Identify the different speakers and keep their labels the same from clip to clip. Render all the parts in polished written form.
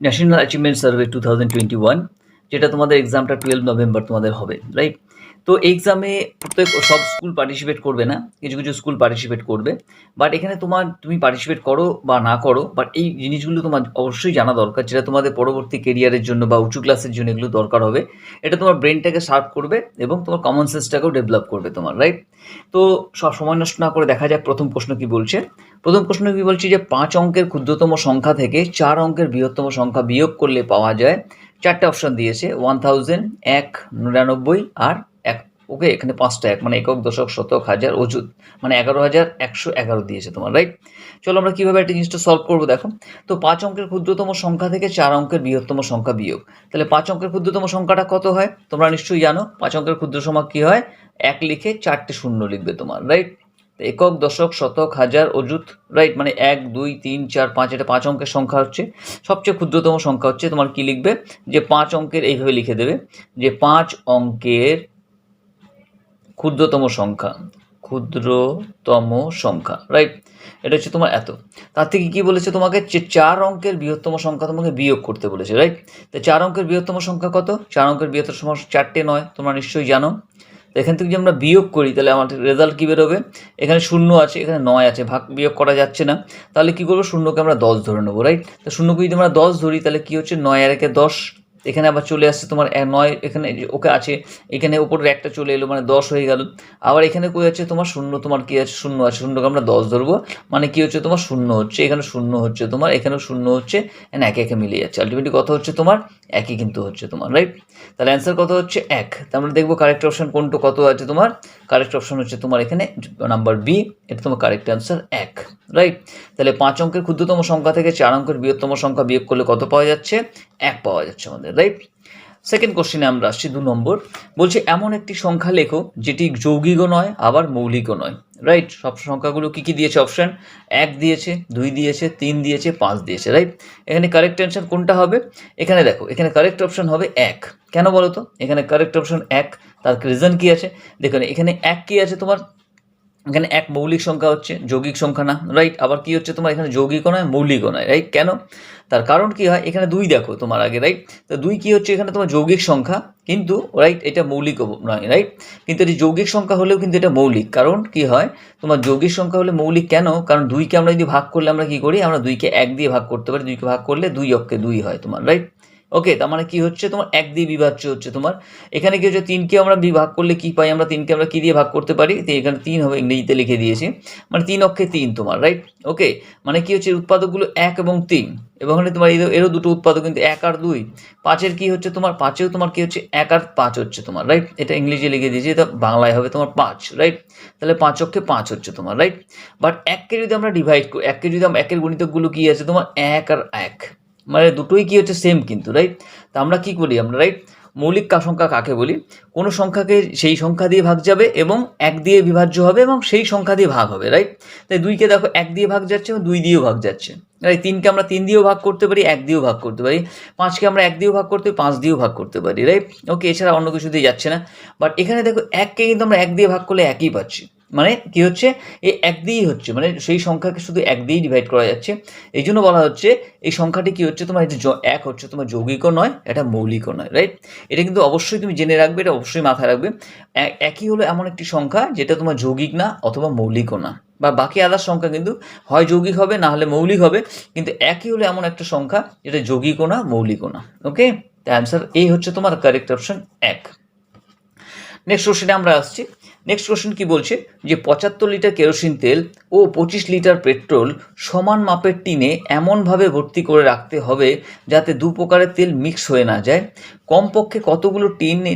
Speaker 1: National achievement survey 2021, যেটা তোমাদের এক্সামটা 12 নভেম্বর তোমাদের হবে, রাইট? তো এক্সামে প্রত্যেক সব স্কুল পার্টিসিপেট করবে না, কিছু কিছু স্কুল পার্টিসিপেট করবে। বাট এখানে তুমি পার্টিসিপেট করো বা না করো, বাট এই জিনিসগুলো তোমার অবশ্যই জানা দরকার, যেটা তোমাদের পরবর্তী কেরিয়ারের জন্য বা উঁচু ক্লাসের জন্য এগুলো দরকার হবে। এটা তোমার ব্রেনটাকে শার্প করবে এবং তোমার কমন সেন্সটাকেও ডেভেলপ করবে তোমার, রাইট? তো সব সময় নষ্ট না করে দেখা যাক প্রথম প্রশ্ন কি বলছে। প্রথম প্রশ্ন কি বলছি যে 5 অঙ্কের ক্ষুদ্রতম সংখ্যা থেকে 4 অঙ্কের বৃহত্তম সংখ্যা বিয়োগ করলে পাওয়া যায়। 4টে অপশন দিয়েছে, 1000, 1, 99 আর 1। ওকে, এখানে 5টা 1, মানে একক, দশক, শতক, হাজার, অযুত, মানে 11,111 দিয়েছে তোমার, রাইট? চলো আমরা কিভাবে একটা জিনিসটা সলভ করবো দেখো। তো 5 অঙ্কের ক্ষুদ্রতম সংখ্যা থেকে 4 অঙ্কের বৃহত্তম সংখ্যা বিয়োগ, তাহলে 5 অঙ্কের ক্ষুদ্রতম সংখ্যাটা কত হয় তোমরা নিশ্চয়ই জানো। 5 অঙ্কের ক্ষুদ্র সংখ্যা কি হয়? 1 লিখে 4টে শূন্য লিখবে তোমার, রাইট? একক, দশক, শতক, হাজার, অযুত, রাইট? মানে 1, 2, 3, 4, 5, এটা 5 অঙ্কের সংখ্যা হচ্ছে। সবচেয়ে ক্ষুদ্রতম সংখ্যা হচ্ছে তোমার কি লিখবে, যে 5 অঙ্কের, এইভাবে লিখে দেবে যে 5 অঙ্কের ক্ষুদ্রতম সংখ্যা, ক্ষুদ্রতম সংখ্যা, রাইট? এটা হচ্ছে তোমার এত। তার থেকে কি বলেছে তোমাকে, যে 4 অঙ্কের বৃহত্তম সংখ্যা তোমাকে বিয়োগ করতে বলেছে, রাইট? তো 4 অঙ্কের বৃহত্তম সংখ্যা কত? 4 অঙ্কের বৃহত্তম সংখ্যা 4টে 9, তোমরা নিশ্চয়ই জানো। তো এখান থেকে যদি আমরা বিয়োগ করি তাহলে আমাদের রেজাল্ট কী বেরোবে? এখানে 0 আছে, এখানে 9 আছে, ভাগ বিয়োগ করা যাচ্ছে না। তাহলে কী করবো, শূন্যকে আমরা 10 ধরে নেবো, রাইট? তো শূন্যকে যদি আমরা 10 ধরি তাহলে কী হচ্ছে, 9 আর 1 10। এখানে আবার চলে আসছে তোমার 9, এখানে ওকে আছে, এখানে উপরের একটা চলে এলো, মানে 10 হয়ে গেল। আবার এখানে কই আছে তোমার 0, তোমার কি আছে, 0 আছে, শূন্যকে আমরা 10 ধরবো, মানে কি হচ্ছে তোমার 0 হচ্ছে, এখানে 0 হচ্ছে তোমার, এখানেও 0 হচ্ছে, এখানে একে একে মিলে যাচ্ছে। আলটিমেটলি কত হচ্ছে তোমার? একই কিন্তু হচ্ছে তোমার, রাইট? তাহলে অ্যান্সার কত হচ্ছে? 1। তার মানে দেখবো কারেক্ট অপশন কোনটা, কত আছে তোমার। কারেক্ট অপশন হচ্ছে তোমার এখানে নাম্বার বি, এটা তোমার কারেক্ট অ্যান্সার 1, রাইট? তাহলে 5 অঙ্কের ক্ষুদ্রতম সংখ্যা থেকে 4 অঙ্কের বৃহত্তম সংখ্যা বিয়োগ করলে কত পাওয়া যাচ্ছে? 1 পাওয়া যাচ্ছে আমাদের, রাইট? সেকেন্ড কোশ্চেনে আমরা আসছি 2 নম্বর। বলছে এমন একটি সংখ্যা লেখো যেটি যৌগিকও নয় আবার মৌলিকও নয়, রাইট? সব সংখ্যাগুলো কী কী দিয়েছে অপশান? 1 দিয়েছে, 2 দিয়েছে, 3 দিয়েছে, 5 দিয়েছে, রাইট? এখানে কারেক্ট অ্যান্সার কোনটা হবে? এখানে দেখো, এখানে কারেক্ট অপশান হবে 1। কেন বলো তো? এখানে কারেক্ট অপশান 1, তার রিজন কী আছে? দেখুন এখানে 1 কী আছে তোমার, এখানে 1 মৌলিক সংখ্যা হচ্ছে, যৌগিক সংখ্যা না, রাইট? আবার কি হচ্ছে তোমার, এখানে যৌগিকও নয় মৌলিকও নয়, রাইট? কেন? তার কারণ কি হয়, এখানে 2 দেখো তোমার আগে, রাইট? তো 2 কি হচ্ছে, এখানে তোমার যৌগিক সংখ্যা, কিন্তু রাইট এটা মৌলিকও নয়, রাইট? কিন্তু এটি যৌগিক সংখ্যা হলেও কিন্তু এটা মৌলিক। কারণ কি হয়, তোমার যৌগিক সংখ্যা হলে মৌলিক কেন? কারণ 2কে আমরা যদি ভাগ করলে আমরা কি করি, আমরা 2কে 1 দিয়ে ভাগ করতে পারি, 2কে ভাগ করলে 2 অক্ষে 2 হয় তোমার, রাইট? ওকে, তার মানে কি হচ্ছে তোমার 1 দিয়ে বিভাজ্য হচ্ছে তোমার। এখানে কি হচ্ছে, 3কে আমরা ভাগ করলে কি পাই, আমরা 3কে আমরা কি দিয়ে ভাগ করতে পারি, তো এখানে 3 হবে, ইংরেজিতে লিখে দিয়েছি, মানে 3 অক্ষে 3 তোমার, রাইট? ওকে, মানে কি হচ্ছে, উৎপাদকগুলো 1 এবং 3, এবং এখানে তোমার এরও দুটো উৎপাদক, কিন্তু 1 আর 2। 5-এর কি হচ্ছে তোমার, 5-এও তোমার কি হচ্ছে, 1 আর 5 হচ্ছে তোমার, রাইট? এটা ইংলিশে লিখে দিয়েছি, এটা বাংলায় হবে তোমার 5, রাইট? তাহলে 5 অক্ষে 5 হচ্ছে তোমার, রাইট? বাট 1কে যদি আমরা ডিভাইড করি, 1কে যদি আমরা, 1-এর গুণিতকগুলো কি আছে তোমার, 1 আর 1, মানে দুটোই কি হচ্ছে, সেম কিন্তু, রাইট? তা আমরা কি করি আমরা, রাইট? মৌলিক সংখ্যা কাকে বলি? কোনো সংখ্যাকে সেই সংখ্যা দিয়ে ভাগ যাবে এবং 1 দিয়ে বিভাজ্য হবে এবং সেই সংখ্যা দিয়ে ভাগ হবে, রাইট? তাই 2কে দেখো 1 দিয়ে ভাগ যাচ্ছে এবং 2 দিয়েও ভাগ যাচ্ছে, রাইট? 3কে আমরা 3 দিয়েও ভাগ করতে পারি, 1 দিয়েও ভাগ করতে পারি। 5কে আমরা 1 দিয়েও ভাগ করতে পারি, 5 দিয়েও ভাগ করতে পারি, রাইট? ওকে, এছাড়া অন্য কিছু দিয়ে যাচ্ছে না। বাট এখানে দেখো 1কে কিন্তু আমরা 1 দিয়ে ভাগ করলে 1ই পাচ্ছি, মানে কি হচ্ছে, এই 1 দিয়েই হচ্ছে, মানে সেই সংখ্যাকে শুধু 1 দিয়েই ডিভাইড করা যাচ্ছে। এই জন্য বলা হচ্ছে এই সংখ্যাটি কি হচ্ছে তোমার, এটা 1 হচ্ছে তোমার যৌগিকও নয়, এটা মৌলিকও নয়, রাইট? এটা কিন্তু অবশ্যই তুমি জেনে রাখবে, এটা অবশ্যই মাথায় রাখবে। একই হলো এমন একটি সংখ্যা যেটা তোমার যৌগিক না অথবা মৌলিকও না, বা বাকি আদার সংখ্যা কিন্তু হয় যৌগিক হবে না হলে মৌলিক হবে, কিন্তু একই হলো এমন একটা সংখ্যা যেটা যৌগিকও না মৌলিকও না। ওকে, অ্যান্সার এই হচ্ছে তোমার কারেক্ট অপশন 1। নেক্সট কোশ্চেনে আমরা আসছি। নেক্সট কোশ্চেন কি বলছে, যে 75 লিটার কেরোসিন তেল ও 25 লিটার পেট্রোল সমান মাপের টিনে এমনভাবে ভর্তি করে রাখতে হবে যাতে 2 প্রকারের তেল মিক্স হয়ে না যায়। কমপক্ষে কতগুলো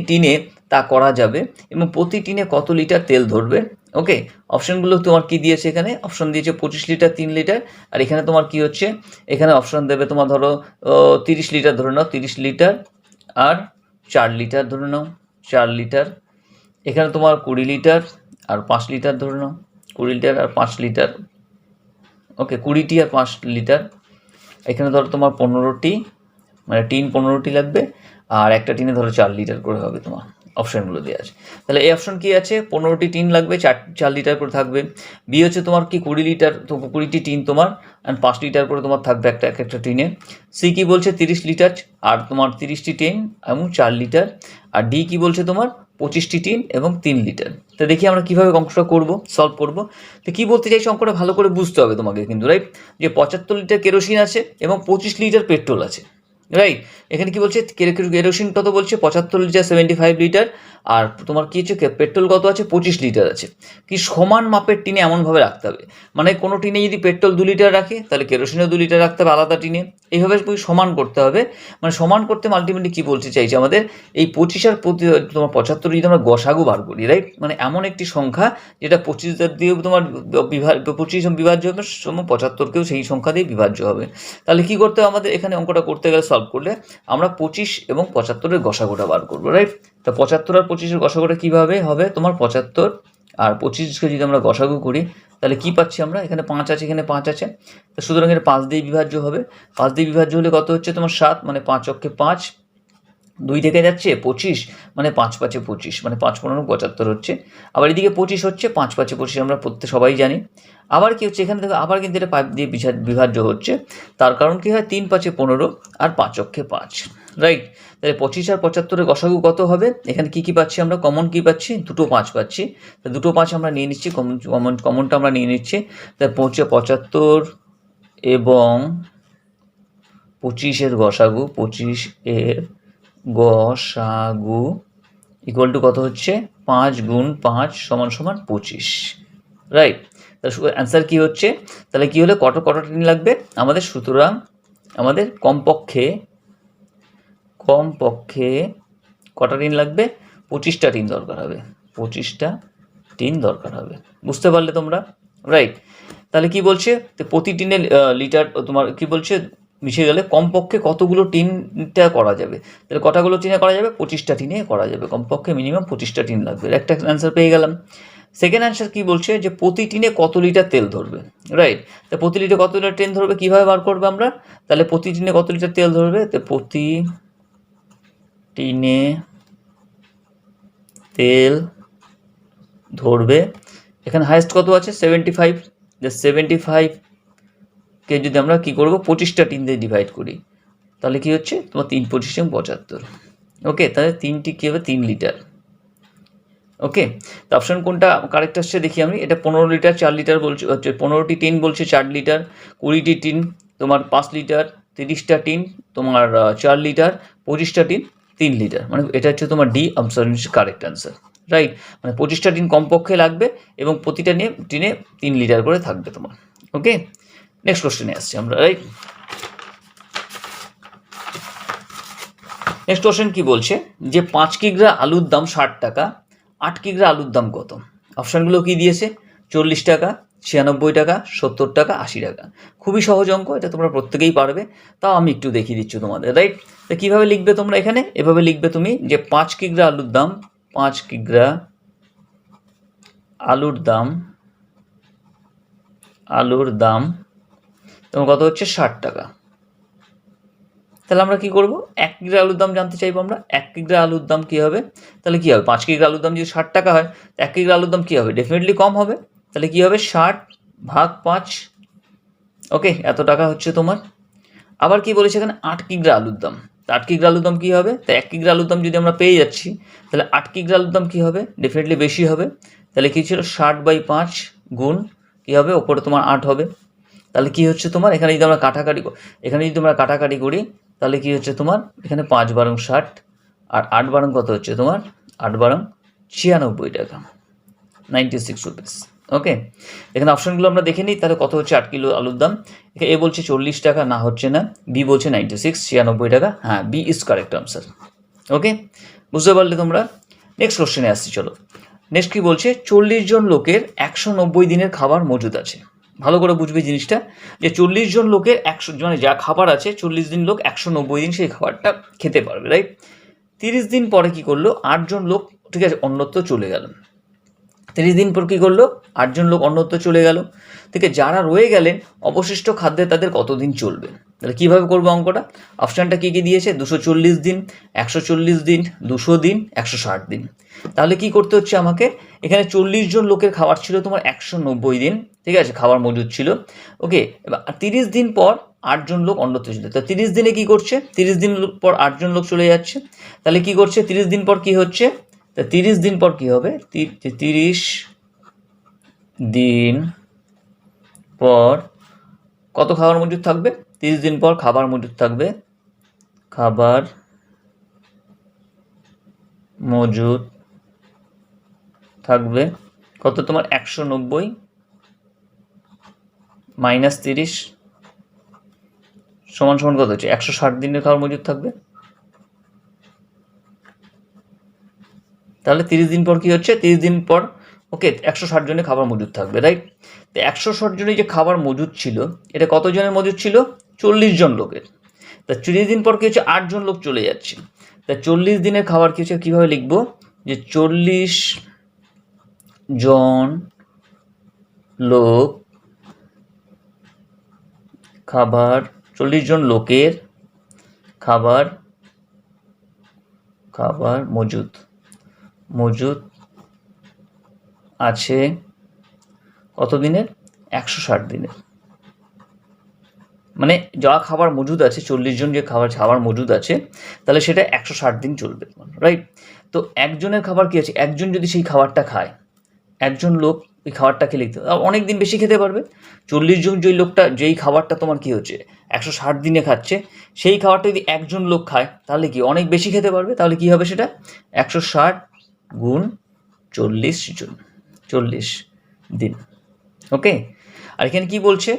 Speaker 1: টিনে তা করা যাবে এবং প্রতি টিনে কত লিটার তেল ধরবে? ওকে, অপশানগুলো তোমার কি দিয়েছে, এখানে অপশান দিয়েছে 25 লিটার, 3 লিটার, আর এখানে তোমার কি হচ্ছে, এখানে অপশান দেবে তোমার ধরো 30 লিটার ধরে নাও, 30 লিটার আর 4 লিটার ধরে নাও, 4 লিটার। এখানে তোমার 20 লিটার আর 5 লিটার ধরে নাও, 20 লিটার আর 5 লিটার। ওকে, 20টি আর 5 লিটার। এখানে ধরো তোমার 15টি, মানে টিন 15টি লাগবে, আর একটা টিনে ধরো 4 লিটার করে হবে তোমার। অপশানগুলো দেওয়া আছে। তাহলে এই অপশন কি আছে, 15টি টিন লাগবে, 4 লিটার করে থাকবে। বি হচ্ছে তোমার কি 20 লিটার, তো 20টি টিন তোমার অ্যান্ড 5 লিটার করে তোমার থাকবে এক একটা টিনে। সি কি বলছে 30 লিটার আর তোমার 30টি টিন এবং 4 লিটার। আর ডি কি বলছে তোমার 25টি টিন এবং 3 লিটার। তো দেখি আমরা কীভাবে অঙ্কটা করবো, সলভ করবো। তো কী বলতে চাইছি অঙ্কটা ভালো করে বুঝতে হবে তোমাকে কিন্তু, রাইট, যে 75 লিটার কেরোসিন আছে এবং 25 লিটার পেট্রোল আছে, রাইট। এখানে কি বলছে কেরোসিন কত বলছে 75 লিটার 75 লিটার, আর তোমার কি হচ্ছে পেট্রোল কত আছে 25 লিটার আছে। কি সমান মাপের টিনে এমনভাবে রাখতে হবে, মানে কোনো টিনে যদি পেট্রোল 2 লিটার রাখে তাহলে কেরোসিনও 2 লিটার রাখতে হবে আলাদা টিনে, এইভাবে সমান করতে হবে। মানে সমান করতে আলটিমেটলি কী বলতে চাইছে আমাদের, এই 25 আর তোমার 75 যদি আমরা গসাগু বার করি, রাইট, মানে এমন একটি সংখ্যা যেটা 25 দিয়ে তোমার 25 বিভাজ্য হবে, 75কেও সেই সংখ্যা দিয়ে বিভাজ্য হবে। তাহলে কি করতে হবে আমাদের এখানে অঙ্কটা করতে গেলে, সলভ করলে আমরা 25 এবং 75-এর গসাগুটা বার করবো, রাইট। তো 75 আর 25-এর গসাগুটা কীভাবে হবে, তোমার 75 আর 25কে যদি আমরা গসাগু করি তাহলে কি পাচ্ছি আমরা, এখানে 5 আছে, এখানে 5 আছে, তো সুতরাং এর 5 দিয়ে বিভাজ্য হবে। 5 দিয়ে বিভাজ্য হলে কত হচ্ছে তোমার 7, মানে 5 অক্ষে 5, 2 থেকে যাচ্ছে 25, মানে 5 5 25, মানে 5 15 75 হচ্ছে। আবার এদিকে 25 হচ্ছে, 5 5 25 আমরা সবাই জানি। আবার কি হচ্ছে এখানে দেখো, আবার কিন্তু এটা 5 দিয়ে বিভাজ্য হচ্ছে, তার কারণ কি হয় 3 5 15 আর 5 অক্ষে 5, রাইট। তাহলে 25 আর 75-এর গসাগু কত হবে, এখানে কি পাচ্ছি আমরা, কমন কি পাচ্ছি, দুটো 5 পাচ্ছি। তো দুটো 5 আমরা নিয়ে নিচ্ছি, কমনটা আমরা নিয়ে নিচ্ছি। তাই 75 এবং 25-এর গসাগু, 25-এর গসাগু ইকুয়াল টু কত হচ্ছে 5 গুণ 5 সমান সমান 25, রাইট। তাহলে অ্যান্সার কী হচ্ছে, তাহলে কী হলে কটা টিন লাগবে আমাদের, সুতরাং আমাদের কমপক্ষে কটা টিন লাগবে, 25টা টিন দরকার হবে, 25টা টিন দরকার হবে। বুঝতে পারলে তোমরা, রাইট। তাহলে কি বলছে, প্রতি টিনে লিটার তোমার কি বলছে মিশে গেলে কমপক্ষে কতগুলো টিনটা করা যাবে, তাহলে কটাগুলো টিনে করা যাবে, 25টা টিনে করা যাবে, কমপক্ষে মিনিমাম 25টা টিন লাগবে, একটা অ্যান্সার পেয়ে গেলাম। সেকেন্ড অ্যান্সার কী বলছে, যে প্রতি টিনে কত লিটার তেল ধরবে, রাইট। তা প্রতি লিটার কত লিটার তেল ধরবে কীভাবে বার করবে আমরা, তাহলে প্রতি টিনে কত লিটার তেল ধরবে, তো প্রতি টিনে তেল ধরবে, এখানে হাইয়েস্ট কত আছে 75, যে 75কে যদি আমরা কী করবো 25টা টিন দিয়ে ডিভাইড করি তাহলে কি হচ্ছে তোমার 3 25 75, ওকে। তাহলে 3টি কী হবে 3 লিটার, ওকে। তো অপশান কোনটা কারেক্ট আসছে দেখি আমি, এটা 15 লিটার 4 লিটার বলছে, হচ্ছে 15টি টিন বলছে 4 লিটার, 20টি টিন তোমার 5 লিটার, 30টা টিন তোমার 4 লিটার, 25টা টিন 3 লিটার, মানে এটা হচ্ছে তোমার D option correct answer, right. মানে 25টা টিন কমপক্ষে লাগবে এবং প্রতিটা টিনে 3 লিটার করে থাকবে তোমার, ওকে। নেক্সট কোশ্চেনে আসছি আমরা, রাইট। নেক্সট কোশ্চেন কি বলছে, যে 5 কিগ্রা আলুর দাম 60 টাকা, 8 কিগ্রা আলুর দাম কত। অপশানগুলো কি দিয়েছে, 40 টাকা, 96 টাকা, 70 টাকা, 80 টাকা। খুবই সহজ অঙ্ক, এটা তোমরা প্রত্যেকেই পারবে, তাও আমি একটু দেখিয়ে দিচ্ছি তোমাদের, রাইট। তো কীভাবে লিখবে তোমরা এখানে, এভাবে লিখবে তুমি, যে 5 কিগ্রা আলুর দাম, 5 কিগ্রা আলুর দাম তোমার কত হচ্ছে 60 টাকা। তাহলে আমরা কি করব, 1 কিগ্রা আলুর দাম জানতে চাইবো আমরা, 1 কিগ্রা আলুর দাম কী হবে, তাহলে কী হবে 5 কিগ্রা আলুর দাম যদি 60 টাকা হয়, 1 কিগ্রা আলুর দাম কী হবে, ডেফিনেটলি কম হবে, তাহলে কী হবে 60 ভাগ 5, ওকে, এত টাকা হচ্ছে তোমার। আবার কি বলেছে এখানে 8 কিগ্রা আলুর দাম, 8 কিগ্রা আলুর দাম কী হবে, তো 1 কিগ্রা আলুর দাম যদি আমরা পেয়ে যাচ্ছি তাহলে 8 কিগ্রা আলুর দাম কী হবে, ডেফিনেটলি বেশি হবে, তাহলে কী ছিল 60/5 গুণ কী হবে, ওপরে তোমার 8 হবে। তাহলে কি হচ্ছে তোমার, এখানে যদি আমরা কাটাকাটি করি তাহলে কি হচ্ছে তোমার, এখানে 5 বারং 60 আর 8 বারং কত হচ্ছে তোমার, 8 বারং 96 টাকা, 96 রুপিস, ওকে। এখানে অপশানগুলো আমরা দেখে নিই, তাহলে কত হচ্ছে 8 কিলো আলুর দাম, এ বলছে 40 টাকা, না হচ্ছে না, বি বলছে 96 96 টাকা, হ্যাঁ বি ইজ কারেক্ট আনসার, ওকে। বুঝতে পারলে তোমরা। নেক্সট কোশ্চেনে আসছি, চলো। নেক্সট কি বলছে, 40 জন লোকের 190 দিনের খাবার মজুদ আছে। ভালো করে বুঝবে জিনিসটা, যে 40 জন লোকের 100, মানে যা খাবার আছে 40 দিন লোক 190 দিন সেই খাবারটা খেতে পারবে, রাইট। 30 দিন পরে কি করলো, 8 জন লোক, ঠিক আছে, অন্যত্র চলে গেল। 30 দিন পর কী করলো, 8 জন লোক অন্যত্র চলে গেল, ঠিক আছে। যারা রয়ে গেলেন অবশিষ্ট খাদ্যে তাদের কতদিন চলবে, তাহলে কীভাবে করবো অঙ্কটা? অপশানটা কী কী দিয়েছে? 240 দিন, 140 দিন, 200 দিন, 160 দিন। তাহলে কি করতে হচ্ছে আমাকে? এখানে 40 জন লোকের খাবার ছিল তোমার 190 দিন, ঠিক আছে, খাবার মজুদ ছিল। ওকে, এবার 30 দিন পর 8 জন লোক অন্যত্র ছিল। তো 30 দিনে কি করছে? 30 দিন পর 8 জন লোক চলে যাচ্ছে। তাহলে কি করছে? 30 দিন পর কি হচ্ছে? তা 30 দিন পর কি হবে? 30 দিন পর কত খাবার মজুদ থাকবে? 30 দিন পর খাবার মজুদ থাকবে, খাবার মজুদ থাকবে কত তোমার? 190 মাইনাস 30 সমান সমান কত হচ্ছে? 160 দিনের খাবার মজুদ থাকবে। তাহলে 30 দিন পর কি হচ্ছে? 30 দিন পর ওকে 160 জনের খাবার মজুদ থাকবে, রাইট? তো 160 জনের যে খাবার মজুদ ছিল, এটা কত জনের মজুদ ছিল? 40 জন লোকের। তা 40 দিন পর কি হচ্ছে? 8 জন লোক চলে যাচ্ছে। তা 40 দিনের খাবার কি হচ্ছে? কীভাবে লিখবো? যে 40 জন লোক খাবার, 40 জন লোকের খাবার মজুদ আছে কত দিনের? 160 দিনের। মানে যা খাবার মজুদ আছে, 40 জন যে খাবার মজুদ আছে, তাহলে সেটা 160 দিন চলবে, রাইট? তো একজনের খাবার কি আছে? একজন যদি সেই খাবারটা খায়, একজন লোক ওই খাবারটা খেয়ে লিখতে অনেক দিন বেশি খেতে পারবে। 40 জন যেই খাবারটা তোমার কি হচ্ছে 160 দিনে খাচ্ছে, সেই খাবারটা যদি একজন লোক খায় তাহলে কি অনেক বেশি খেতে পারবে। তাহলে কি হবে সেটা? 160 গুণ 40 জন, 40 দিন। ওকে, আর এখানে কি বলছে?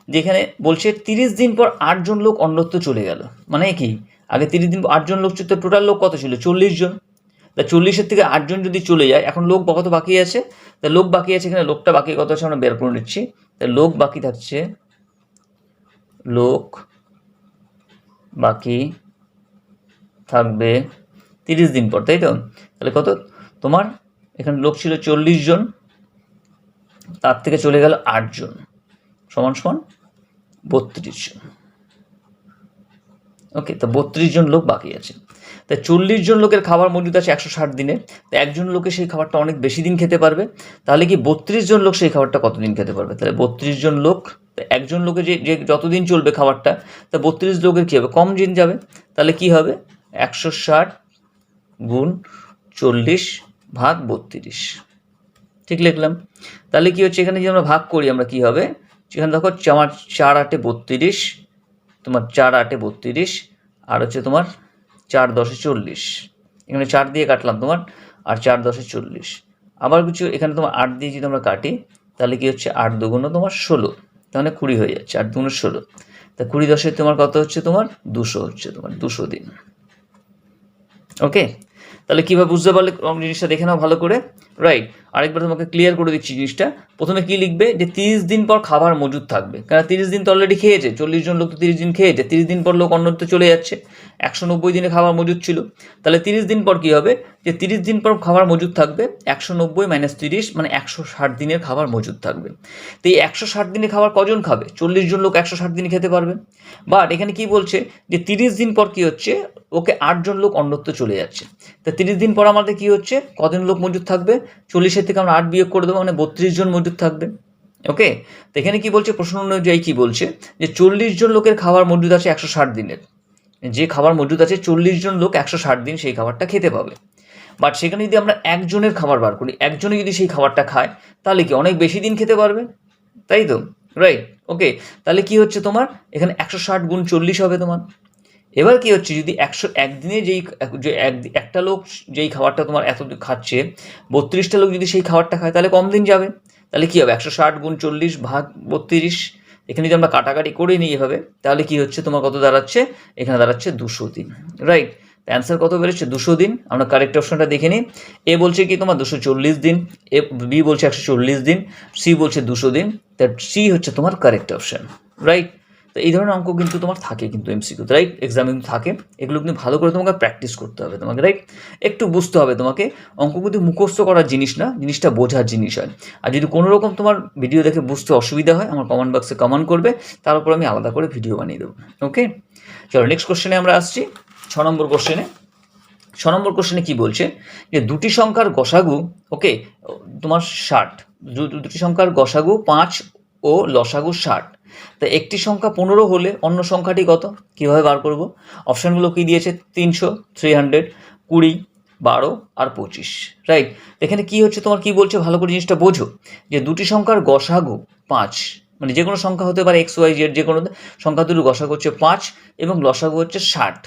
Speaker 1: যে এখানে বলছে 30 দিন পর 8 জন লোক অন্যত্র চলে গেল। মানে কি? আগে 30 দিন 8 জন লোক ছিল, তো টোটাল লোক কত ছিল? 40 জন। তা 40-এর থেকে 8 জন যদি চলে যায়, এখন লোক কত বাকি আছে? তা লোক বাকি আছে, এখানে লোকটা বাকি কত আছে আমরা বের করে নিচ্ছি। তা লোক বাকি থাকছে, লোক বাকি থাকবে 30 দিন পর, তাই তো? তাহলে কত তোমার? এখানে লোক ছিল 40 জন, তার থেকে চলে গেল 8 জন, সমান সমান 32 জন। ওকে, তো 32 জন লোক বাকি আছে। তাই 40 জন লোকের খাবার মজুদ আছে 160 দিনে। তো একজন লোকে সেই খাবারটা অনেক বেশি দিন খেতে পারবে। তাহলে কি 32 জন লোক সেই খাবারটা কতদিন খেতে পারবে? তাহলে 32 জন লোক, একজন লোকে যে যতদিন চলবে খাবারটা, তা 32 লোকের কী হবে? কম দিন যাবে। তাহলে কি হবে? 160 গুণ 40 ভাগ 32, ঠিক লিখলাম। তাহলে কি হচ্ছে? এখানে যদি আমরা ভাগ করি, আমরা কি হবে? এখানে দেখো আমার 4 8 32, তোমার 4 8 32, আর হচ্ছে তোমার 4 10 40। এখানে 4 দিয়ে কাটলাম তোমার, আর 4 10 40। আবার কিছু এখানে তোমার 8 দিয়ে যদি আমরা কাটি, তাহলে কি হচ্ছে? 8 2 তোমার 16, তাহলে 20 হয়ে যাচ্ছে। 8 2 16, তা 20 10 তোমার কত হচ্ছে? তোমার 200 হচ্ছে, তোমার 200 দিন। ওকে, তাহলে কীভাবে বুঝতে পারলে জিনিসটা দেখে নাও ভালো করে, রাইট? আরেকবার তোমাকে ক্লিয়ার করে দিচ্ছি জিনিসটা। প্রথমে কি লিখবে? যে 30 দিন পর খাবার মজুদ থাকবে, কারণ 30 দিন তো অলরেডি খেয়েছে, 40 জন লোক তো 30 দিন খেয়েছে। 30 দিন পর লোক অন্যত্র চলে যাচ্ছে, 190 দিনে খাবার মজুদ ছিল। তাহলে 30 দিন পর কি হবে? যে 30 দিন পর খাবার মজুদ থাকবে 190 মাইনাস 30, মানে 160 দিনের খাবার মজুদ থাকবে। তো এই 160 দিনের খাবার কজন খাবে? 40 জন লোক 160 দিন খেতে পারবে। বাট এখানে কি বলছে? যে 30 দিন পর কি হচ্ছে? ওকে 8 জন লোক অন্যত্র চলে যাচ্ছে। তা 30 দিন পর আমাদের কি হচ্ছে? কজন লোক মজুদ থাকবে? 40-এর থেকে আমরা 8 বিয়োগ করে দেবো, মানে 32 জন মজুদ থাকবে। ওকে, তো এখানে কি বলছে? প্রশ্ন অনুযায়ী কি বলছে? যে 40 জন লোকের খাবার মজুদ আছে 160 দিনের। যে খাবার মজুদ আছে 40 জন লোক 160 দিন সেই খাবারটা খেতে পাবে। বাট সেখানে যদি আমরা একজনের খাবার বার করি, একজনে যদি সেই খাবারটা খায়, তাহলে কি অনেক বেশি দিন খেতে পারবে, তাই তো? রাইট। ওকে, তাহলে কি হচ্ছে তোমার? এখানে 160 গুণ 40 হবে তোমার। এবার কি হচ্ছে? যদি 101 দিনে একটা লোক যেই খাবারটা তোমার এত খাচ্ছে, 32টা লোক যদি সেই খাবারটা খায়, তাহলে কম দিন যাবে। তাহলে কী হবে? 160 গুণ 40 ভাগ 32। এখানে যদি আমরা কাটাকাটি করে নিই এভাবে, তাহলে কি হচ্ছে? তোমার কত দাঁড়াচ্ছে? এখানে দাঁড়াচ্ছে 200 দিন, রাইট? অ্যান্সার কত বেরোচ্ছে? 200 দিন। আমরা কারেক্ট অপশনটা দেখে নিই। এ বলছে কি তোমার 240 দিন, বি বলছে 140 দিন, সি বলছে 200 দিন। তার সি হচ্ছে তোমার কারেক্ট অপশন, রাইট? তো এই ধরনের অঙ্ক কিন্তু তোমার থাকে কিন্তু এমসিকিউ, রাইট? এক্সামে কিন্তু থাকে, এগুলো কিন্তু ভালো করে তোমাকে প্র্যাকটিস করতে হবে তোমাকে, রাইট? একটু বুঝতে হবে তোমাকে, অঙ্ক কিন্তু মুখস্থ করার জিনিস না, জিনিসটা বোঝার জিনিস হয়। আর যদি কোনো রকম তোমার ভিডিও দেখে বুঝতে অসুবিধা হয়, আমার কমেন্ট বক্সে কমেন্ট করবে, তার উপর আমি আলাদা করে ভিডিও বানিয়ে দেবো। ওকে, চলো নেক্সট কোশ্চেনে আমরা আসছি। 6 নম্বর কোশ্চেনে। 6 নম্বর কোশ্চেনে কি বলছে যে দুটি সংখ্যার গসাগু, ওকে, তোমার 60, দুটি সংখ্যার গসাগু 5 ও লসাগু 60, তা একটি সংখ্যা 15 হলে অন্য সংখ্যাটি কত? কীভাবে বার করব? অপশানগুলো কি দিয়েছে? 300, 300, 20, 12 আর 25, রাইট? এখানে কি হচ্ছে তোমার, কি বলছে ভালো করে জিনিসটা বোঝো, যে দুটি সংখ্যার গসাগু 5, মানে যে কোনো সংখ্যা হতে পারে এক্স ওয়াই জেড, যে কোনো সংখ্যা দুটো গসাগু হচ্ছে 5 এবং লসাগু হচ্ছে 60,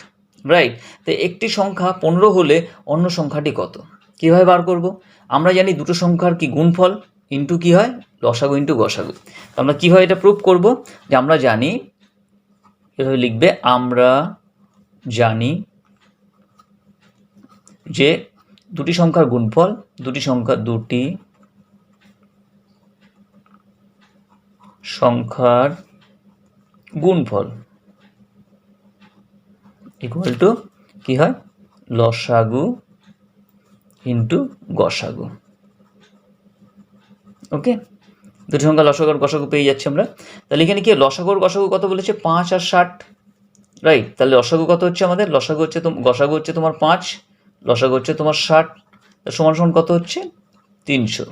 Speaker 1: রাইট? তো একটি সংখ্যা 15 হলে অন্য সংখ্যাটি কত? কীভাবে বার করব? আমরা জানি দুটো সংখ্যার কি গুণফল ইন্টু কি হয়, লসাগু ইন্টু গসাগু। তো আমরা কীভাবে এটা প্রুভ করব? যে আমরা জানি, এভাবে লিখবে, আমরা জানি যে দুটি সংখ্যার গুণফল, দুটি সংখ্যার গুণফল ইকুয়াল টু কি হয়, লসাগু ইন্টু গসাগু। ওকে, দুটি সংখ্যা লসাগু আর গসাগু পেয়ে যাচ্ছি আমরা। তাহলে এখানে কি লসাগু আর গসাগু কত বলেছে? 5 আর 60, রাইট? তাহলে লসাগু কত হচ্ছে আমাদের? লসাগু হচ্ছে গসাগু হচ্ছে তোমার 5, লসাগু হচ্ছে তোমার 60, সমান সমান কত হচ্ছে? 300।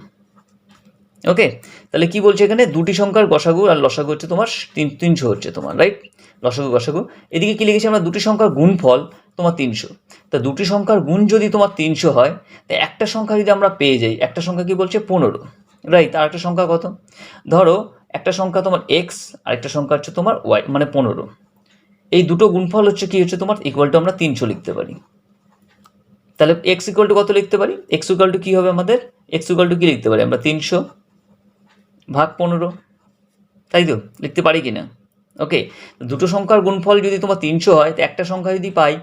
Speaker 1: ওকে, তাহলে কি বলছে এখানে, দুটি সংখ্যার গসাগু আর লসাগু হচ্ছে তোমার 300 হচ্ছে তোমার, রাইট? লসাগু গসাগু। এদিকে কি লিখেছি আমরা, দুটি সংখ্যার গুণফল তোমার 300। তা দুটি সংখ্যার গুণ যদি তোমার 300 হয়, তা একটা সংখ্যা যদি আমরা পেয়ে যাই, একটা সংখ্যা কি বলছে 15, রাইট? আর একটা সংখ্যা কত? ধরো একটা সংখ্যা তোমার এক্স আর একটা সংখ্যা হচ্ছে তোমার ওয়াই, মানে 15। এই দুটো গুণফল হচ্ছে কি হচ্ছে তোমার ইকুয়াল টু আমরা 300 লিখতে পারি। তাহলে এক্স ইকুয়াল টু কত লিখতে পারি? এক্স ইকুয়াল টু কী হবে আমাদের? এক্স ইকুয়াল টু কী লিখতে পারি আমরা? 300 ভাগ 15, তাই তো? লিখতে পারি কি না? ওকে, দুটো সংখ্যার গুণফল যদি তোমার 300 হয়, তো একটা সংখ্যা যদি পাই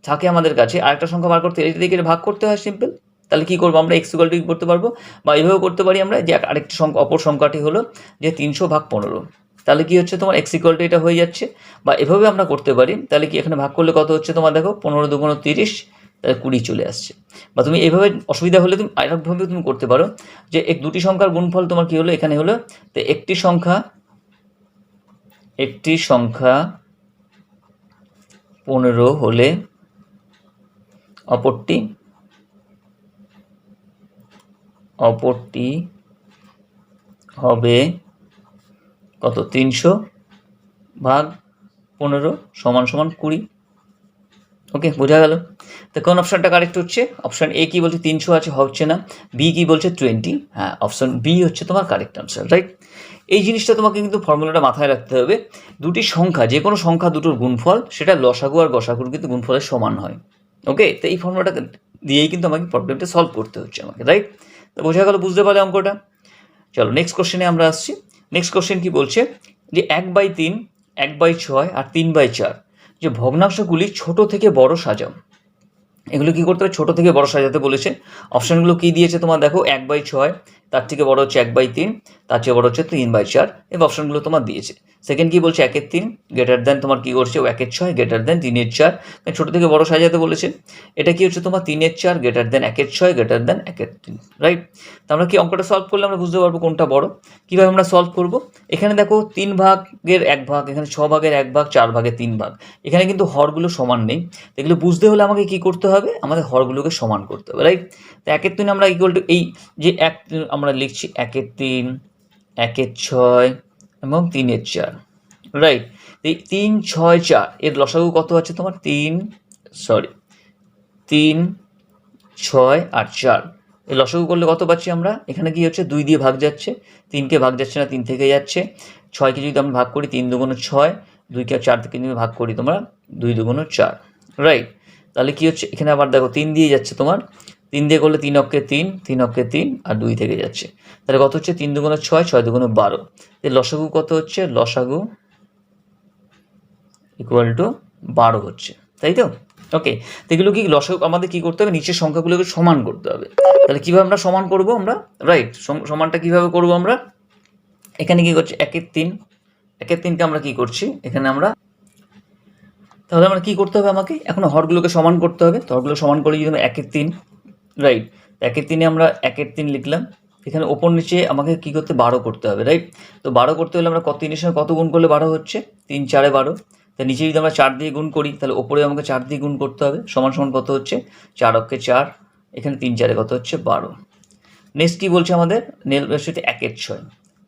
Speaker 1: থাকে আমাদের কাছে, আরেকটা সংখ্যা বার করতে এটা দিকে ভাগ করতে হয়, সিম্পল। তাহলে কী করবো আমরা? এক্স ইকুয়াল টু কী করতে পারবো, বা এইভাবে করতে পারি আমরা, যে আরেকটি সংখ্যা, অপর সংখ্যাটি হলো যে 300 ভাগ 15, তাহলে কি হচ্ছে তোমার এক্স ইকুয়াল টু এটা হয়ে যাচ্ছে। বা এভাবে আমরা করতে পারি, তাহলে কি এখানে ভাগ করলে কত হচ্ছে তোমার, দেখো 15 দুগুণ 30, তাহলে 20 চলে আসছে। বা তুমি এইভাবে অসুবিধা হলে তুমি আরেকভাবে তুমি করতে পারো, যে দুটি সংখ্যার গুণফল তোমার কি হলো, এখানে হলো, তো একটি সংখ্যা 15 হলে অপরটি হবে কত? 300 ভাগ 15 সমান সমান 20। ওকে, বোঝা গেল? তো কোন অপশানটা কারেক্ট হচ্ছে? অপশান এ কি বলছে 300 আছে, হচ্ছে না। বি কি বলছে 20, হ্যাঁ, অপশান বি হচ্ছে তোমার কারেক্ট আনসার, রাইট? এই জিনিসটা তোমাকে কিন্তু ফর্মুলাটা মাথায় রাখতে হবে। দুটি সংখ্যা, যে কোনো সংখ্যা দুটোর গুণফল, সেটা লসাগু আর গসাগুর কিন্তু গুণফলের সমান হয়। ওকে, তো এই ফর্মুলাটা দিয়েই কিন্তু আমাকে প্রবলেমটা সলভ করতে হচ্ছে আমাকে, রাইট? তো বোঝা গেল, বুঝতে পারলে অঙ্কটা? চলো নেক্সট কোশ্চেনে আমরা আসছি। নেক্সট কোশ্চেন কি বলছে, যে 1/3, 1/6 আর 3/4 যে ভগ্নাংশগুলি ছোট থেকে বড় সাজাও। এগুলো কী করতে হবে? ছোটো থেকে বড় সাজাতে বলেছে। অপশানগুলো কী দিয়েছে তোমার দেখো, 1/6, তার থেকে বড় হচ্ছে 1/3, তার চেয়ে বড় হচ্ছে 3/4, এই অপশানগুলো তোমার দিয়েছে। সেকেন্ড কী বলছে, 1/3 গ্রেটার দেন তোমার কী করছে, 1/6 গ্রেটার দেন 3/4, ছোটো থেকে বড় সাজাতে বলেছে। এটা কি হচ্ছে তোমার 3/4 greater than 1/6 greater than 1/3, right? তো আমরা কি অঙ্কটা সলভ করলে আমরা বুঝতে পারবো কোনটা বড়। কীভাবে আমরা সলভ করব? এখানে দেখো 3 ভাগের 1 ভাগ, এখানে 6 ভাগের 1 ভাগ, 4 ভাগের 3 ভাগ, এখানে কিন্তু হরগুলো সমান নেই। এগুলো বুঝতে হলে আমাকে কী করতে হবে? আমাদের হরগুলোকে সমান করতে হবে, রাইট? তো 1/3 আমরা ইকুয়াল টু এই যে আমরা লিখছি 1/3, 1/6 এবং 3/4, রাইট? এই 3, 6, 4 এর লসাগু কত আছে তোমার? 3, 6 আর 4 এই লসাগু করলে কত পাচ্ছি আমরা? এখানে কি হচ্ছে, 2 দিয়ে ভাগ যাচ্ছে, 3কে ভাগ যাচ্ছে না, 3 থেকে যাচ্ছে। 6কে যদি আমরা ভাগ করি, 3 দুগুণ 6, 2কে 4 থেকে যদি ভাগ করি তোমরা, 2 দুগুণ 4, রাইট? তাহলে কি হচ্ছে, এখানে আবার দেখো 3 দিয়ে যাচ্ছে তোমার, 3 দিয়ে করলে 3 অক্ষে 3, 3 অক্ষে 3 আর 2 থেকে যাচ্ছে, তাহলে কত হচ্ছে? 3 দুগুণ 6, 6 দুগুণ 12, এর লসাগু কত হচ্ছে? লসাগু ইকুয়াল টু 12 হচ্ছে, তাই তো? ওকে, তো এগুলো কি লসাগু আমাদের কী করতে হবে? নিচের সংখ্যাগুলোকে সমান করতে হবে। তাহলে কীভাবে আমরা সমান করব আমরা, রাইট? সমানটা কীভাবে করব আমরা? এখানে কী করছে, 1/3 একের তিনকে আমরা কি করছি এখানে আমরা, তাহলে আমরা কি করতে হবে, আমাকে এখন হরগুলোকে সমান করতে হবে। তো হরগুলো সমান করে যদি আমরা একের তিন, রাইট, একের তিনে আমরা একের তিন লিখলাম, এখানে ওপর নিচে আমাকে কি করতে 12 করতে হবে, রাইট। তো 12 করতে হলে আমরা তিনের সঙ্গে কত গুণ করলে 12 হচ্ছে, 3 4 12। তাই নিচে যদি আমরা 4 দিয়ে গুণ করি তাহলে ওপরে আমাকে 4 দিয়ে গুণ করতে হবে, সমান সমান কত হচ্ছে 4 অক্ষে 4, এখানে 3 4 কত হচ্ছে 12। নেক্সট কী বলছে আমাদের, নেল রাশিতে 1/6।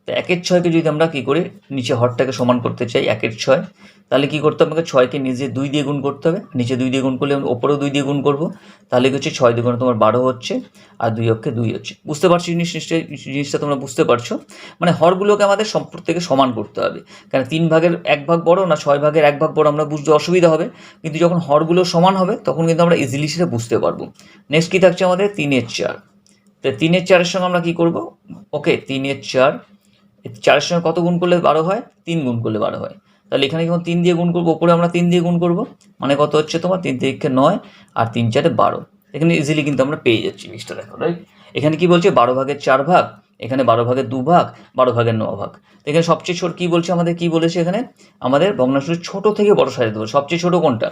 Speaker 1: তো 1/6কে যদি আমরা কী করি নিচে হরটাকে সমান করতে চাই 1/6, তাহলে কী করতে হবে, আমাকে 6কে নিজে 2 দিয়ে গুণ করতে হবে, নিচে 2 দিয়ে গুণ করলে আমরা ওপরেও 2 দিয়ে গুণ করবো, তাহলে কি হচ্ছে 6 দুগুণে তোমার 12 হচ্ছে, আর 2 অক্ষে 2 হচ্ছে। বুঝতে পারছো জিনিসটা তোমরা বুঝতে পারছো, মানে হরগুলোকে আমাদের সম্পর্ক থেকে সমান করতে হবে, কারণ 3 ভাগের 1 ভাগ বড় না 6 ভাগের 1 ভাগ বড় আমরা বুঝতে অসুবিধা হবে, কিন্তু যখন হরগুলো সমান হবে তখন কিন্তু আমরা ইজিলি সেটা বুঝতে পারবো। নেক্সট কী থাকছে আমাদের 3/4। তো 3/4 সঙ্গে আমরা কী করবো, ওকে 3/4, 4 সঙ্গে কত গুণ করলে 12 হয়, 3 গুণ করলে 12 হয়। তাহলে এখানে যখন 3 দিয়ে গুণ করবো, ওপরে আমরা 3 দিয়ে গুণ করবো, মানে কত হচ্ছে তোমার 3 3 9 আর 3 4 12। এখানে ইজিলি কিন্তু আমরা পেয়ে যাচ্ছি জিনিসটা, দেখো রাইট। এখানে কি বলছে 12 ভাগের 4 ভাগ, এখানে 12 ভাগের 2 ভাগ, 12 ভাগের 9 ভাগ। এখানে সবচেয়ে ছোট কী বলছে আমাদের, কী বলেছে এখানে আমাদের ভগ্নাংশটি ছোট থেকে বড় সাজাতে দেবো। সবচেয়ে ছোট কোনটা,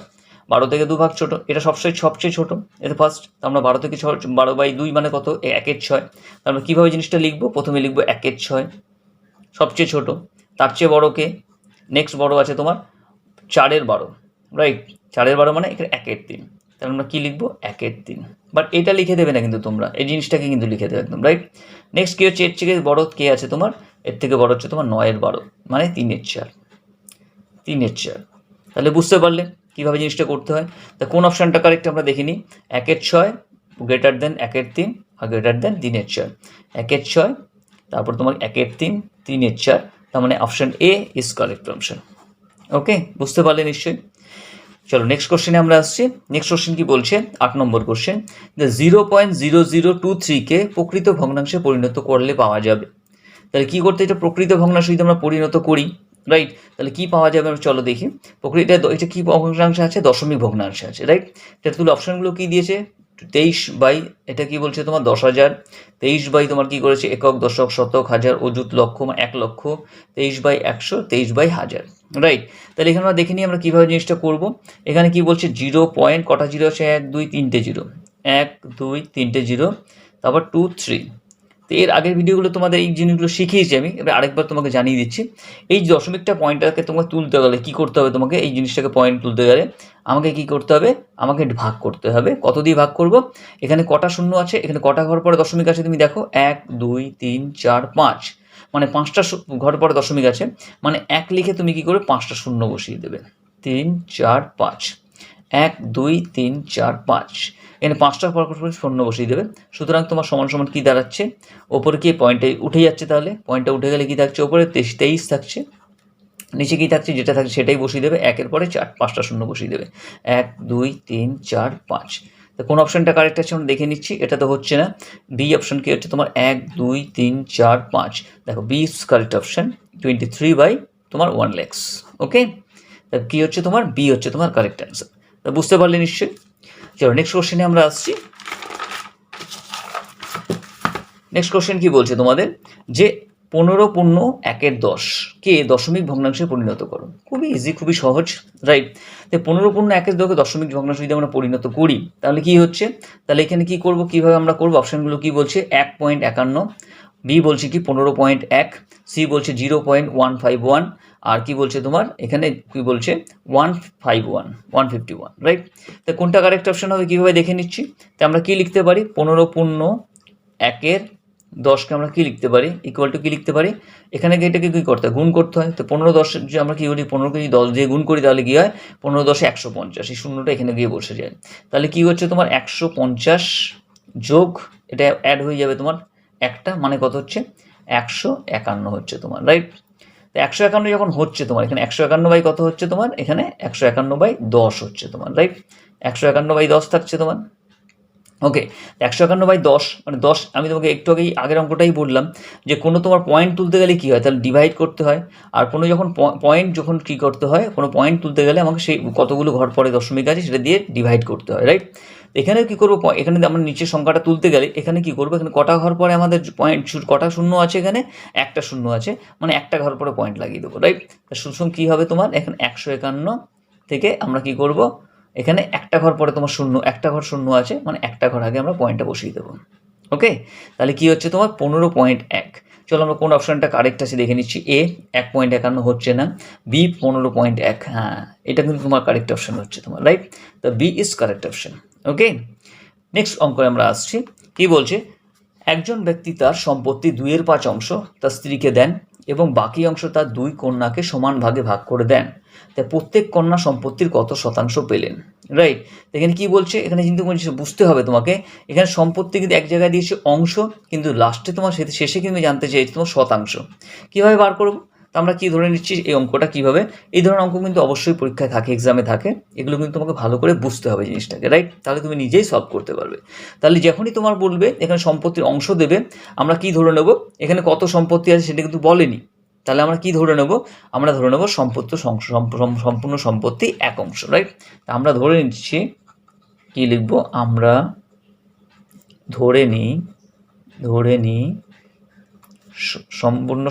Speaker 1: 12 থেকে 2 ভাগ ছোট, এটা সবচেয়ে ছোট, এটা ফার্স্ট। আমরা 12 থেকে 12/2 মানে কত 1/6। আমরা কীভাবে জিনিসটা লিখবো, প্রথমে লিখবো 1/6 সবচেয়ে ছোট, তার চেয়ে বড়কে, নেক্সট বড় আছে তোমার 4/12, রাইট, 4/12 মানে এখানে 1/3, তাহলে আমরা কী লিখবো 1/3। বাট এটা লিখে দেবে না কিন্তু তোমরা, এই জিনিসটাকে কিন্তু লিখে দেবে একদম, রাইট। নেক্সট কী হচ্ছে, এর থেকে বড় কে আছে তোমার, এর থেকে বড় হচ্ছে তোমার 9/12 মানে 3/4, 3/4। তাহলে বুঝতে পারলে কীভাবে জিনিসটা করতে হয়। তা কোন অপশানটা কারেক্ট আমরা দেখিনি, 1/6 গ্রেটার দেন 1/3 আর গ্রেটার দেন 3/4, 1/6 তারপর তোমার 1/3 3/4, তার মানে option A is correct option. Okay, বুঝতে পারলে নিশ্চয়ই। চলো নেক্সট কোশ্চেনে আমরা আসছি। নেক্সট কোশ্চেন কি বলছে, 8 নম্বর কোশ্চেন, যে 0.0023কে প্রকৃত ভগ্নাংশে পরিণত করলে পাওয়া যাবে। তাহলে কী করতে, এটা প্রকৃত ভগ্নাংশে যদি আমরা পরিণত করি, রাইট, তাহলে কী পাওয়া যাবে, আমরা চলো দেখি। এটা কী ভগ্নাংশে আছে, দশমিক ভগ্নাংশে আছে, রাইট। এটা তুলে অপশানগুলো কী দিয়েছে, 23 বাই, এটা কি বলছে তোমার 10,000, 23 বাই তোমার কী করেছে একক, দশক, শতক, হাজার, অযুত, লক্ষ, 1 লক্ষ, 23 বাই 100, 23 বাই 1000, রাইট। তাহলে এখানে আমরা দেখে নিই আমরা কীভাবে জিনিসটা করবো। এখানে কি বলছে 0 পয়েন্ট কটা জিরো আছে, 1 2 3টে জিরো, 1 2 3টে জিরো, তারপর 2 3। তো এর আগের ভিডিওগুলো তোমাদের এই জিনিসগুলো শিখিয়েছি আমি, এবার আরেকবার তোমাকে জানিয়ে দিচ্ছি। এই দশমিকটা পয়েন্টটাকে তোমাকে তুলতে গেলে কী করতে হবে, তোমাকে এই জিনিসটাকে পয়েন্ট তুলতে গেলে আমাকে কী করতে হবে, আমাকে ভাগ করতে হবে। কত দিয়ে ভাগ করব, এখানে কটা শূন্য আছে, এখানে কটা ঘর পরে দশমিক আছে তুমি দেখো, 1 2 3 4 5, মানে 5টা ঘর পরে দশমিক আছে, মানে 1 লিখে তুমি কী করে 5টা শূন্য বসিয়ে দেবে, 3 4 5, 1 2 3 4 5, এখানে 5টা পর শূন্য বসিয়ে দেবে। সুতরাং তোমার সমান সমান কী দাঁড়াচ্ছে, ওপরে কি পয়েন্টে উঠে যাচ্ছে, তাহলে পয়েন্টটা উঠে গেলে কী থাকছে, ওপরে 23 থাকছে, নিচে কী থাকছে, যেটা থাকছে সেটাই বসিয়ে দেবে, 1-এর পরে 5টা শূন্য বসিয়ে দেবে, 1 2 3 4 5। তো কোন অপশানটা কারেক্ট আছে আমরা দেখে নিচ্ছি, এটা তো হচ্ছে না, বি অপশান কি হচ্ছে তোমার 1 2 3 4 5, দেখো B is correct option, 23 by তোমার 1 লাখ। ওকে, তা কী হচ্ছে তোমার, বি হচ্ছে তোমার কারেক্ট অ্যান্সার। তা বুঝতে পারলে নিশ্চয়ই। চলো নেক্সট কোশ্চেনে আমরা আসছি। নেক্সট কোশ্চেন কি বলছে তোমাদের, যে 15 পূর্ণ 1/10কে দশমিক ভগ্নাংশে পরিণত করো। খুবই ইজি, খুবই সহজ, রাইট। তো 15 পূর্ণ 1/10কে দশমিক ভগ্নাংশে যদি আমরা পরিণত করি তাহলে কি হচ্ছে, তাহলে এখানে কি করব, কিভাবে আমরা করব, অপশানগুলো কি বলছে, 1.51, বি বলছে কি 15.1, সি বলছে 0.151, আর কি বলছে তোমার এখানে কি বলছে 151, রাইট। তো কোনটা কারেক্ট অপশান হবে কীভাবে দেখে নিচ্ছি। তো আমরা কি লিখতে পারি, 15 পূর্ণ 1/10কে আমরা কী লিখতে পারি, ইকুয়াল টু কী লিখতে পারি, এখানে এটাকে কী করতে হয়, গুণ করতে হয়। তো 15 10 যে আমরা কী করি, 15কে যদি 10 দিয়ে গুণ করি তাহলে কী হয়, 15 10 150, এই শূন্যটা এখানে গিয়ে বসে যায়। তাহলে কী হচ্ছে তোমার 150 যোগ এটা অ্যাড হয়ে যাবে তোমার একটা, মানে কত হচ্ছে 151 হচ্ছে তোমার, রাইট। তো 151 যখন হচ্ছে তোমার, এখানে 151 বাই কত হচ্ছে তোমার, এখানে 151 বাই 10 হচ্ছে তোমার, রাইট। 151 বাই 10 থাকছে তোমার, ওকে, 151/10 মানে 10, আমি তোমাকে একটু আগেই আগের অঙ্কটাই বললাম যে কোনো তোমার পয়েন্ট তুলতে গেলে কী হয়, তাহলে ডিভাইড করতে হয়। আর কোনো যখন পয়েন্ট যখন কী করতে হয়, কোনো পয়েন্ট তুলতে গেলে আমাকে সেই কতগুলো ঘর পরে দশমিক আছে সেটা দিয়ে ডিভাইড করতে হয়, রাইট? এখানে কী করবো, এখানে আমরা নিচের সংখ্যাটা তুলতে গেলে এখানে কী করবো, এখানে কটা ঘর পরে আমাদের পয়েন্ট, কটা শূন্য আছে, এখানে একটা শূন্য আছে, মানে একটা ঘর পরে পয়েন্ট লাগিয়ে দেবো, রাইট? তা সুষম কী হবে তোমার, এখানে 151 থেকে আমরা কী করব, এখানে একটা ঘর পরে তোমার শূন্য, একটা ঘর শূন্য আছে, মানে একটা ঘর আগে আমরা পয়েন্টটা বসিয়ে দেবো। ওকে, তাহলে কি হচ্ছে তোমার 15.1। চলো আমরা কোন অপশানটা কারেক্ট আছে দেখে নিচ্ছি। এ 1.51 হচ্ছে না, বি 15.1, হ্যাঁ এটা কিন্তু তোমার কারেক্ট অপশান হচ্ছে তোমার, রাইট? তো B is correct option. Okay, next অঙ্কে আমরা আসছি। কি বলছে, একজন ব্যক্তি তার সম্পত্তি 2/5 অংশ তার স্ত্রীকে দেন এবং বাকি অংশ তার 2 কন্যাকে সমান ভাগে ভাগ করে দেন। তাই প্রত্যেক কন্যা সম্পত্তির কত শতাংশ পেলেন, রাইট? এখানে কি বলছে, এখানে কিন্তু বুঝতে হবে তোমাকে, এখানে সম্পত্তি কিন্তু এক জায়গায় দিয়েছে অংশ, কিন্তু লাস্টে তোমার শেষে কিন্তু জানতে চাইছে তোমার শতাংশ। কীভাবে বার করবো, তো আমরা কী ধরে নিচ্ছি এই অঙ্কটা কীভাবে, এই ধরনের অঙ্ক কিন্তু অবশ্যই পরীক্ষায় থাকে, এক্সামে থাকে, এগুলো কিন্তু তোমাকে ভালো করে বুঝতে হবে জিনিসটাকে, রাইট? তাহলে তুমি নিজেই সলভ করতে পারবে। তাহলে যখনই তোমার বলবে এখানে সম্পত্তির অংশ দেবে, আমরা কি ধরে নেব, এখানে কত সম্পত্তি আছে সেটা কিন্তু বলেনি, তাহলে আমরা কি ধরে নেব, আমরা ধরে নেব সম্পূর্ণ সম্পত্তি 1 অংশ, রাইট? তা আমরা ধরে নিচ্ছি, কি লিখব, আমরা ধরে নিই সম্পূর্ণ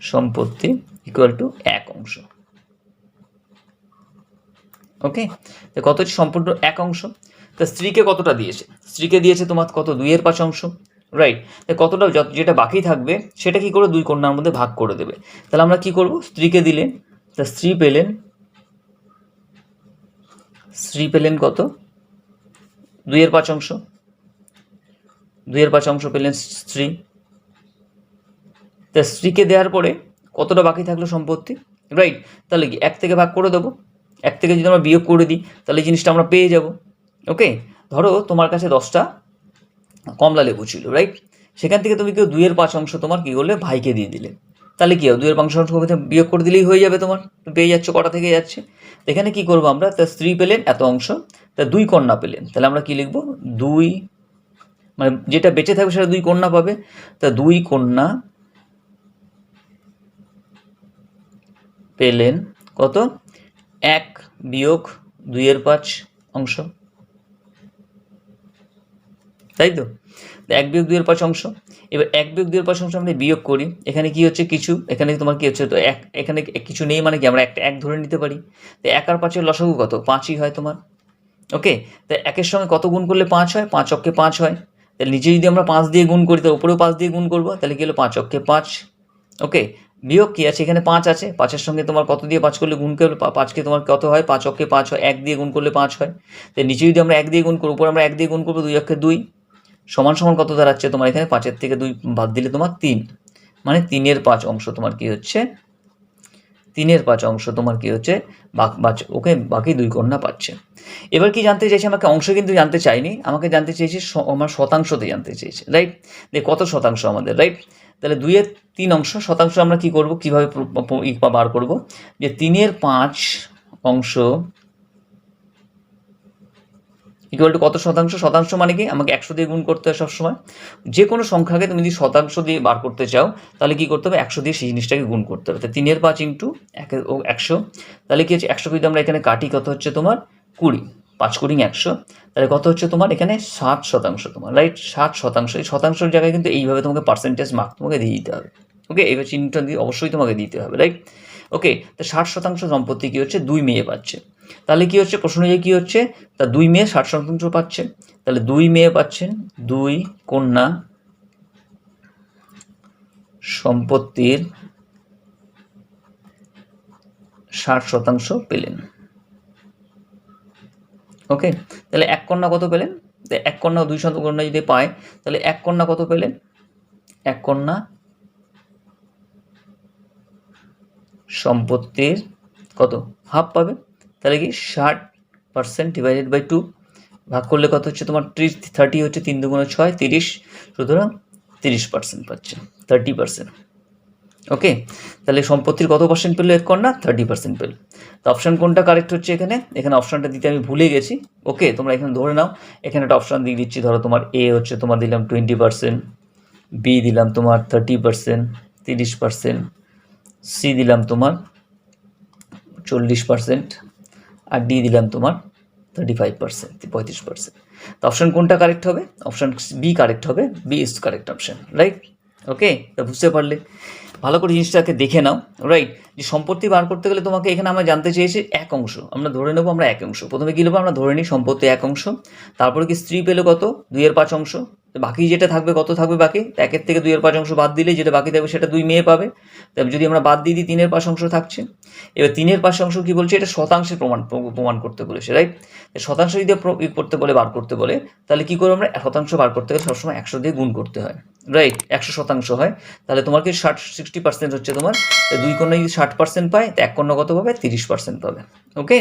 Speaker 1: সম্পত্তি ইকুয়াল টু 1 অংশ। ওকে, তো কত হচ্ছে সম্পূর্ণ 1 অংশ। তা স্ত্রীকে কতটা দিয়েছে, স্ত্রীকে দিয়েছে তোমার কত, 2/5 অংশ, রাইট? তাই কতটা যেটা বাকি থাকবে সেটা কি করে 2 কন্যার মধ্যে ভাগ করে দেবে। তাহলে আমরা কি করব, স্ত্রীকে দিলে, তা স্ত্রী পেলেন কত, 2/5 অংশ, 2/5 অংশ পেলেন স্ত্রী। তা স্ত্রীকে দেওয়ার পরে কতটা বাকি থাকলো সম্পত্তি, রাইট? তাহলে কি 1 থেকে ভাগ করে দেবো, 1 থেকে যদি আমরা বিয়োগ করে দিই তাহলে জিনিসটা আমরা পেয়ে যাব। ওকে, ধরো তোমার কাছে 10টা কমলা লেবু ছিল, রাইট? সেখান থেকে তুমি কেউ 2/5 অংশ তোমার কী করলে, ভাইকে দিয়ে দিলে, তাহলে কি হবে, 2/5 অংশ বিয়োগ করে দিলেই হয়ে যাবে, তোমার পেয়ে যাচ্ছ কটা থেকে যাচ্ছে। এখানে কি করবো আমরা, তা স্ত্রী পেলেন এত অংশ, তা 2 কন্যা পেলেন, তাহলে আমরা কি লিখবো, 2, মানে যেটা বেঁচে থাকবে সেটা 2 কন্যা পাবে, তা 2 কন্যা পেলেন কত, 1 বিয়োগ 2/5 অংশ, তাই তো? 1 বিয়োগ 2/5 অংশ। এবার 1 বিয়োগ 2/5 অংশ আমরা বিয়োগ করি, এখানে কি হচ্ছে কিছু, এখানে তোমার কি হচ্ছে, তো 1, এখানে কিছু নেই, মানে কি আমরা একটা 1 ধরে নিতে পারি। তো 1 আর 5-এর লসাগু কত, 5ই হয় তোমার। ওকে, তো 1-এর সঙ্গে কত গুণ করলে 5 হয়, 5 অক্ষে 5 হয়। তাহলে নিচে যদি আমরা 5 দিয়ে গুণ করি, তাহলে উপরেও 5 দিয়ে গুণ করবো, তাহলে কি হলো 5 অক্ষে 5। ওকে, বিয়োগ কি আছে, এখানে 5 আছে, 5-এর সঙ্গে তোমার কত দিয়ে 5 করলে গুণ করলে 5কে তোমার কত হয়, 5 অক্ষে 5 হয়, 1 দিয়ে গুণ করলে 5 হয়। তাই নিচে যদি আমরা 1 দিয়ে গুণ করবো, উপরে আমরা 1 দিয়ে গুণ করবো, 2 অক্ষে 2 সমান সমান কত দাঁড়াচ্ছে তোমার, এখানে 5-এর থেকে 2 বাদ দিলে তোমার 3, মানে 3/5 অংশ তোমার কি হচ্ছে, 3/5 অংশ তোমার কি হচ্ছে, ওকে বাকি 2 কন্যা পাচ্ছে। এবার কি জানতে চাইছে, আমাকে অংশ কিন্তু জানতে চাইনি, আমাকে জানতে চেয়েছে আমার শতাংশতে জানতে চেয়েছে, রাইট? কত শতাংশ আমাদের, রাইট? তাহলে 2/3 অংশ, শতাংশ আমরা কি করব, কীভাবে বার করব, যে 3/5 অংশ ইকুয়াল টু কত শতাংশ, শতাংশ মানে কি আমাকে 100 দিয়ে গুণ করতে হয় সবসময়। যে কোনো সংখ্যাকে তুমি যদি শতাংশ দিয়ে বার করতে চাও তাহলে কি করতে হবে, 100 দিয়ে সেই জিনিসটাকে গুণ করতে হবে। তাই 3/5 ইন্টু 100, তাহলে কি হচ্ছে 100 যদি আমরা এখানে কাটি, কত হচ্ছে তোমার 20, 5 × 100, তাহলে কত হচ্ছে তোমার এখানে 60% তোমার, রাইট? 60%, এই শতাংশের জায়গায় কিন্তু এইভাবে তোমাকে পার্সেন্টেজ মার্ক তোমাকে দিয়ে দিতে হবে। ওকে, এবার চিহ্নটা দিয়ে অবশ্যই তোমাকে দিতে হবে, রাইট? ওকে, তো 60% সম্পত্তি কী হচ্ছে, 2 মেয়ে পাচ্ছে। তাহলে কি হচ্ছে, প্রশ্ন অনুযায়ী কী হচ্ছে, তা 2 মেয়ে 60% পাচ্ছে, তাহলে 2 মেয়ে পাচ্ছেন, 2 কন্যা সম্পত্তির 60% পেলেন। ওকে, তাহলে 1 কন্যা কত পেলেন, 1 কন্যা 2 কন্যা যদি পায় তাহলে 1 কন্যা কত পেলেন, 1 কন্যা সম্পত্তির কত, হাফ পাবে। তাহলে কি 60% ডিভাইডেড বাই 2 ভাগ করলে কত হচ্ছে তোমার 30 হচ্ছে, 3 × 2 = 6, 30, সুতরাং 30% পাচ্ছে, 30%। ওকে, তাহলে সম্পত্তির কত পার্সেন্ট পেলো এক কন্যা? 30% পেল। তো অপশান কোনটা কারেক্ট হচ্ছে এখানে? এখানে অপশানটা দিতে আমি ভুলে গেছি। ওকে, তোমরা এখানে ধরে নাও, এখানে একটা অপশান দিয়ে দিচ্ছি। ধরো তোমার এ হচ্ছে তোমার দিলাম 20%, বি দিলাম তোমার 30%, 30%, সি দিলাম তোমার 40%, আর ডি দিলাম তোমার 35%, 35%। তো অপশান কোনটা কারেক্ট হবে? অপশান বি কারেক্ট হবে। B is correct option, right? Okay, তা বুঝতে পারলে? ভালো করে জিনিসটাকে দেখে নাও, রাইট? যে সম্পত্তি বার করতে গেলে তোমাকে এখানে আমরা জানতে চেয়েছি এক অংশ, আমরা ধরে নেবো আমরা এক অংশ। প্রথমে কী নেবো? আমরা ধরে নিই সম্পত্তি এক অংশ, তারপরে কি স্ত্রী পেলো কত? 2/5 অংশ। বাকি যেটা থাকবে কত থাকবে বাকি? 1 থেকে 2/5 অংশ বাদ দিলে যেটা বাকি থাকবে সেটা 2 মেয়ে পাবে। তবে যদি আমরা বাদ দিয়ে দিই 3/5 অংশ থাকছে। এবার 3/5 অংশ কী বলছে? এটা শতাংশে প্রমাণ করতে বলেছে, রাইট? শতাংশ যদি করতে বলে, বার করতে বলে, তাহলে কী করবো আমরা? শতাংশ বার করতে গেলে সবসময় 100 দিয়ে গুণ করতে হয়, রাইট? 100% হয়, তাহলে তোমার কি 60% হচ্ছে তোমার। 2 কন্যা যদি 60% পায়, তো 1 কন্যা কত পাবে? 30% পাবে। ওকে,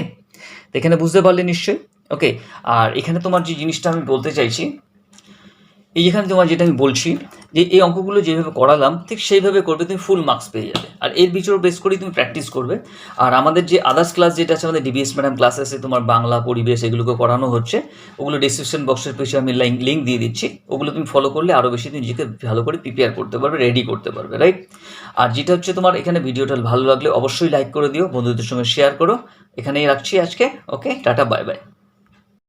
Speaker 1: তো এখানে বুঝতে পারলে নিশ্চয়ই? ওকে, আর এখানে তোমার যে জিনিসটা আমি বলতে চাইছি, এই যেখানে তোমার যেটা আমি বলছি যে এই অঙ্কগুলো যেভাবে করালাম ঠিক সেইভাবে করবে, তুমি ফুল মার্কস পেয়ে যাবে। আর এর ভিতর বেস করেই তুমি প্র্যাকটিস করবে। আর আমাদের যে আদার্স ক্লাস যেটা আছে, আমাদের ডিবিএস ম্যাডাম ক্লাস আছে, তোমার বাংলা, পরিবেশ, এগুলোকে করানো হচ্ছে। ওগুলো ডিসক্রিপশন বক্সের পেছনে আমি লিঙ্ক দিয়ে দিচ্ছি। ওগুলো তুমি ফলো করলে আরও বেশি তুমি নিজেকে ভালো করে প্রিপেয়ার করতে পারবে, রেডি করতে পারবে, রাইট? আর যেটা হচ্ছে তোমার এখানে ভিডিওটা ভালো লাগলে অবশ্যই লাইক করে দিও, বন্ধুদের সঙ্গে শেয়ার করো। এখানেই রাখছি আজকে। ওকে, টাটা, বাই বাই।